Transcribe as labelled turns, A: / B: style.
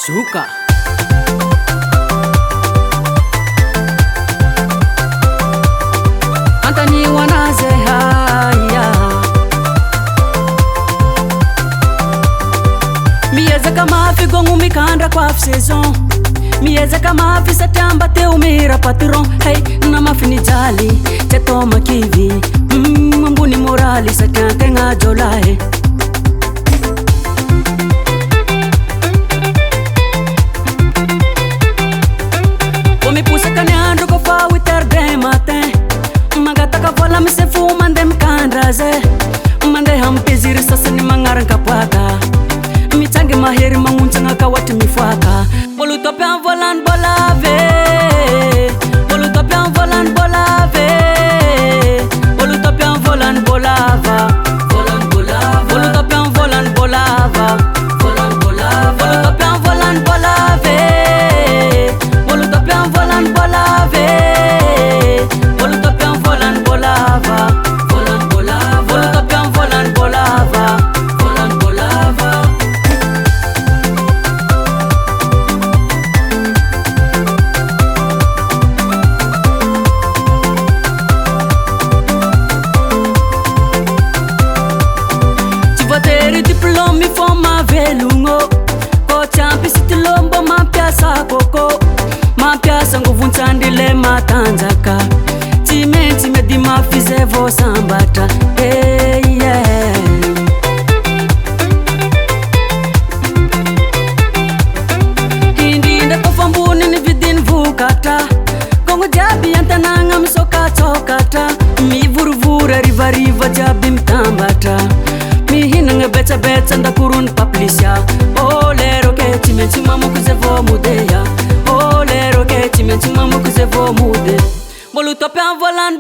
A: Suka Antani wanaze haya Mieza kama figo ngumikanda kwa saison Mieza kama fisa tamba te umira patron Hey, na mafini jali, te toma kivi Mbuni morali sa kante nga jolae Omi pusa kaneandro ko fa witer de matin Magata ka vola mi se fu mandem kandraze Mande hampiziri sasa ni mangaran kapwaka Mi change maheri mangunchanga kawati mifwaka Bolu topian volan bolave Bolu topian volan bolave Bolu topian volan bolava Volan bolava Bolu topian volan bolava Volan bolava Bolu topian volan bolave Bolu topian volan bolave Bolu topian volan bolava Volan bolava Bolu topian volan bolava Volan bolava Tivoteri diplomi forma velungo Ko champi sitilombo mapiasa koko Mapiasa nguvu nchandile matanzaka Time di mafize vo sambata Hey yeah Hindi inda kofambuni ni vidin vukata Kongo jabi yantananga msoka tokata Mi vuruvura riva riva jabi mtambata Mi hinanga becha becha nda kurun paplisha Oh lero ke time chimamo kuzevo mudeya Oh lero ke time chimamo kuzevo mude Bolu topian volan